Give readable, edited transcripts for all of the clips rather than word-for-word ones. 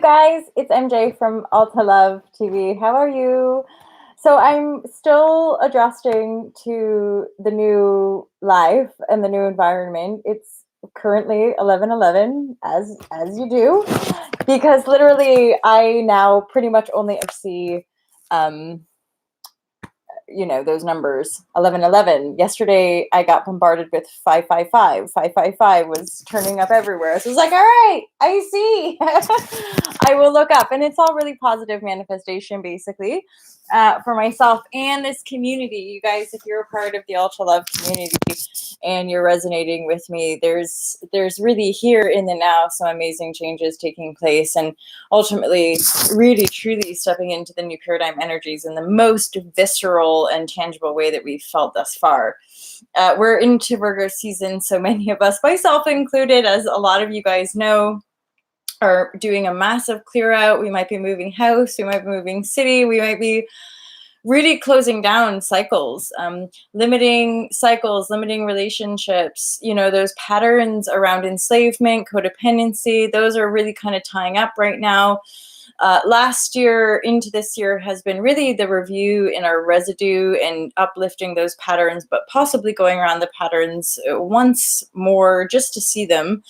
guys, it's MJ from Alta Love TV. How are you? So I'm still adjusting to the new life and the new environment. It's currently 11:11, as you do, because literally I now pretty much only see um, those numbers 11:11. Yesterday I got bombarded with 555. 555 was turning up everywhere, so I was like, all right, I see. I will look up, and it's all really positive manifestation basically, for myself and this community. You guys, if you're a part of the Ultra Love community and you're resonating with me, there's really here in the now some amazing changes taking place, and ultimately really truly stepping into the new paradigm energies in the most visceral and tangible way that we've felt thus far. We're into Virgo season, so many of us, myself included, as a lot of you guys know, are doing a massive clear out. We might be moving house, we might be moving city, we might be really closing down cycles, limiting cycles, limiting relationships, those patterns around enslavement, codependency, those are really kind of tying up right now. Last year into this year has been really the review in our residue and uplifting those patterns, but possibly going around the patterns once more just to see them,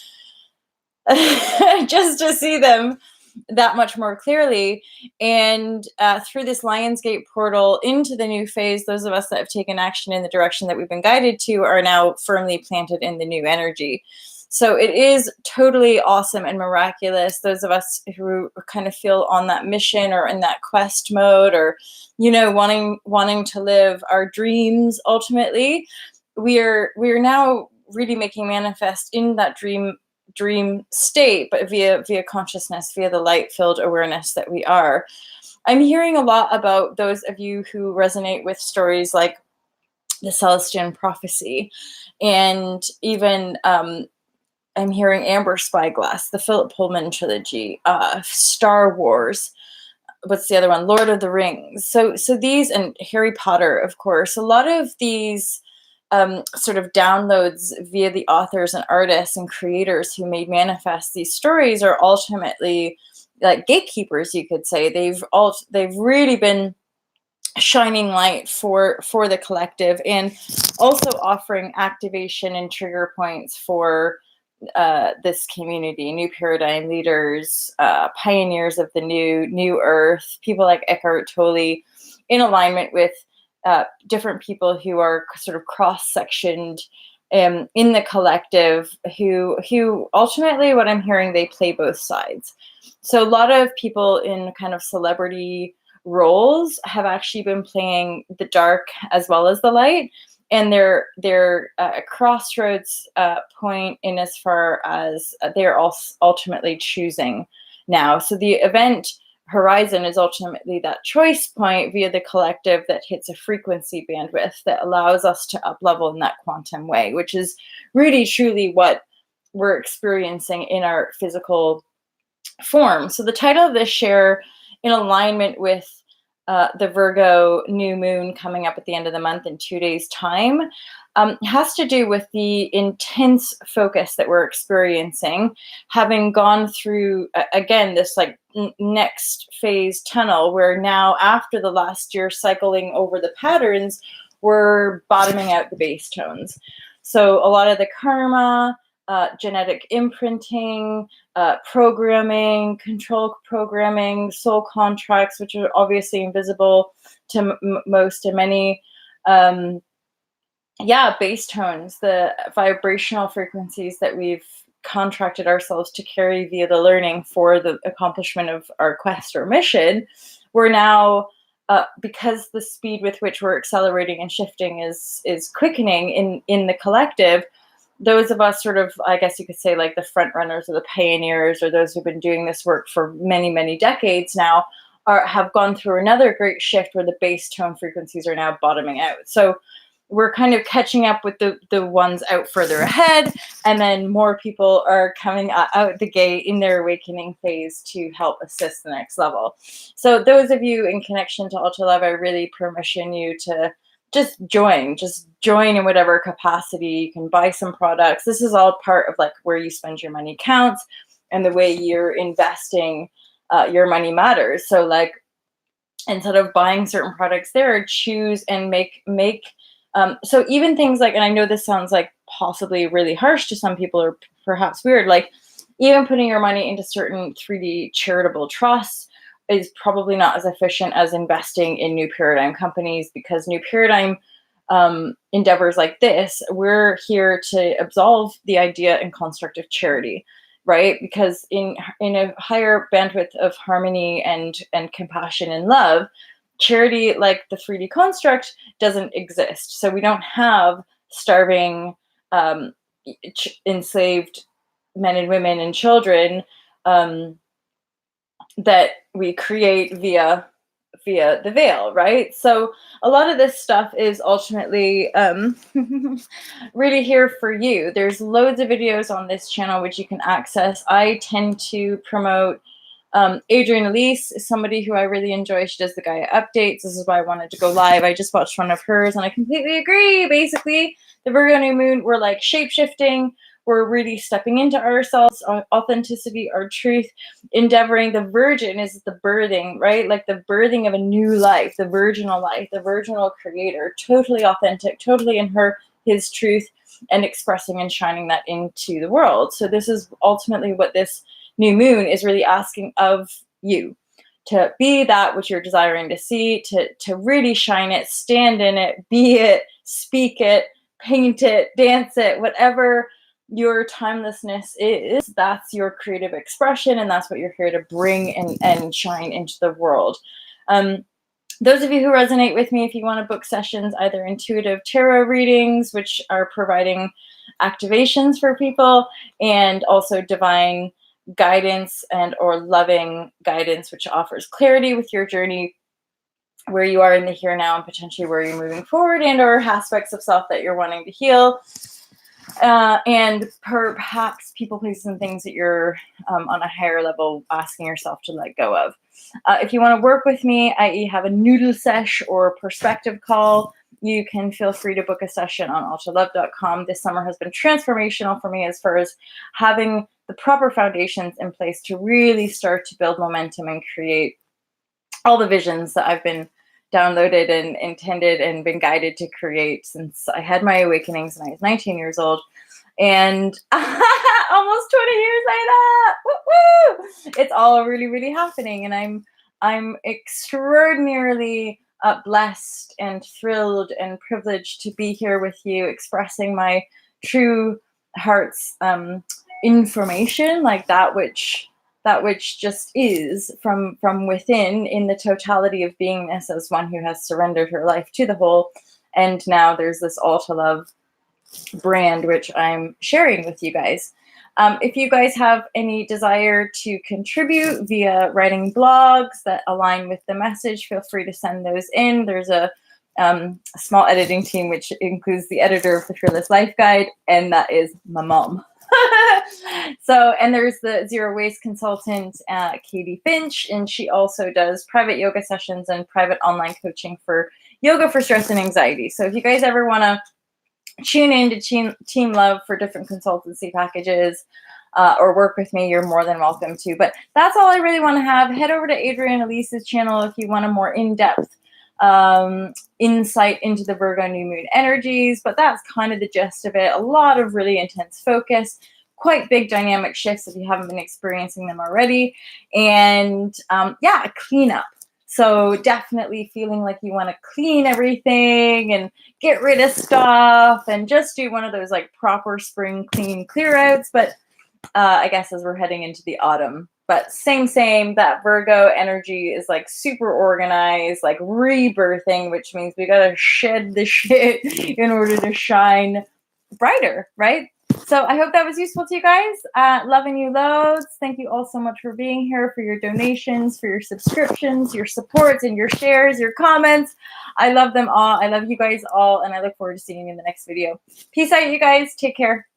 that much more clearly. And through this Lionsgate portal into the new phase, those of us that have taken action in the direction that we've been guided to are now firmly planted in the new energy. So it is totally awesome and miraculous. Those of us who kind of feel on that mission or in that quest mode, or wanting to live our dreams, ultimately we are now really making manifest in that dream state, but via consciousness, via the light-filled awareness that we are. I'm hearing a lot about those of you who resonate with stories like the Celestian Prophecy, and even I'm hearing Amber Spyglass, the Philip Pullman trilogy, Star Wars. What's the other one? Lord of the Rings. So these, and Harry Potter, of course. A lot of these sort of downloads via the authors and artists and creators who made manifest these stories are ultimately like gatekeepers, you could say. They've really been shining light for the collective, and also offering activation and trigger points for this community, new paradigm leaders, pioneers of the new earth, people like Eckhart Tolle, in alignment with different people who are sort of cross-sectioned in the collective, who ultimately, what I'm hearing, they play both sides. So a lot of people in kind of celebrity roles have actually been playing the dark as well as the light, and they're a crossroads point in as far as they're also ultimately choosing now. So the event horizon is ultimately that choice point via the collective that hits a frequency bandwidth that allows us to up level in that quantum way, which is really truly what we're experiencing in our physical form. So the title of this share, in alignment with the Virgo new moon coming up at the end of the month in 2 days' time, has to do with the intense focus that we're experiencing, having gone through, again, this like next phase tunnel, where now after the last year cycling over the patterns, we're bottoming out the base tones. So a lot of the karma, genetic imprinting, programming, control programming, soul contracts, which are obviously invisible to most and many, base tones, the vibrational frequencies that we've contracted ourselves to carry via the learning for the accomplishment of our quest or mission. We're now, because the speed with which we're accelerating and shifting is quickening in the collective, those of us sort of, I guess you could say, like the front runners or the pioneers, or those who've been doing this work for many, many decades now, have gone through another great shift where the base tone frequencies are now bottoming out. So we're kind of catching up with the ones out further ahead, and then more people are coming out the gate in their awakening phase to help assist the next level. So those of you in connection to Ultra Love, I really permission you to just join in whatever capacity. You can buy some products. This is all part of like where you spend your money counts, and the way you're investing your money matters. So like, instead of buying certain products there, choose and make so even things like, and I know this sounds like possibly really harsh to some people or perhaps weird, like even putting your money into certain 3D charitable trusts is probably not as efficient as investing in new paradigm companies, because new paradigm endeavors like this, we're here to absolve the idea and construct of charity, right? Because in a higher bandwidth of harmony and compassion and love, charity, like the 3D construct, doesn't exist. So we don't have starving, enslaved men and women and children that we create via the veil, right? So a lot of this stuff is ultimately really here for you. There's loads of videos on this channel which you can access. I tend to promote Adrienne Elise is somebody who I really enjoy. She does the Gaia updates. This is why I wanted to go live. I just watched one of hers and I completely agree. Basically, the Virgo new moon, we're like shape-shifting. We're really stepping into ourselves, our authenticity, our truth, endeavoring. The virgin is the birthing, right? Like the birthing of a new life, the virginal life, the virginal creator, totally authentic, totally in his truth, and expressing and shining that into the world. So this is ultimately what this new moon is really asking of you, to be that which you're desiring to see, to really shine it, stand in it, be it, speak it, paint it, dance it, whatever your timelessness is, that's your creative expression, and that's what you're here to bring and shine into the world. Those of you who resonate with me, if you want to book sessions, either intuitive tarot readings, which are providing activations for people, and also divine guidance and or loving guidance, which offers clarity with your journey, where you are in the here now and potentially where you're moving forward, and or aspects of self that you're wanting to heal, and perhaps people, places, and things that you're on a higher level asking yourself to let go of. If you want to work with me, i.e. have a noodle sesh or perspective call, you can feel free to book a session on altalove.com. This summer has been transformational for me as far as having the proper foundations in place to really start to build momentum and create all the visions that I've been downloaded and intended and been guided to create since I had my awakenings when I was 19 years old. And almost 20 years later, woo-woo! It's all really, really happening. And I'm extraordinarily blessed and thrilled and privileged to be here with you, expressing my true heart's information, like that which just is from within, in the totality of beingness, as one who has surrendered her life to the whole. And now there's this All to Love brand, which I'm sharing with you guys. If you guys have any desire to contribute via writing blogs that align with the message, feel free to send those in. There's a small editing team, which includes the editor of the Fearless Life Guide, and that is my mom. So, and there's the Zero Waste consultant, Katie Finch, and she also does private yoga sessions and private online coaching for yoga for stress and anxiety. So if you guys ever want to tune in to Team Love for different consultancy packages or work with me, you're more than welcome to. But that's all I really want to have. Head over to Adrienne Elise's channel if you want a more in-depth insight into the Virgo new moon energies. But that's kind of the gist of it. A lot of really intense focus, quite big dynamic shifts if you haven't been experiencing them already. And yeah, a cleanup. So definitely feeling like you want to clean everything and get rid of stuff and just do one of those like proper spring clean clear outs. But I guess as we're heading into the autumn, but same, that Virgo energy is like super organized, like rebirthing, which means we got to shed the shit in order to shine brighter, right? So I hope that was useful to you guys. Loving you loads. Thank you all so much for being here, for your donations, for your subscriptions, your supports, and your shares, your comments. I love them all. I love you guys all, and I look forward to seeing you in the next video. Peace out, you guys. Take care.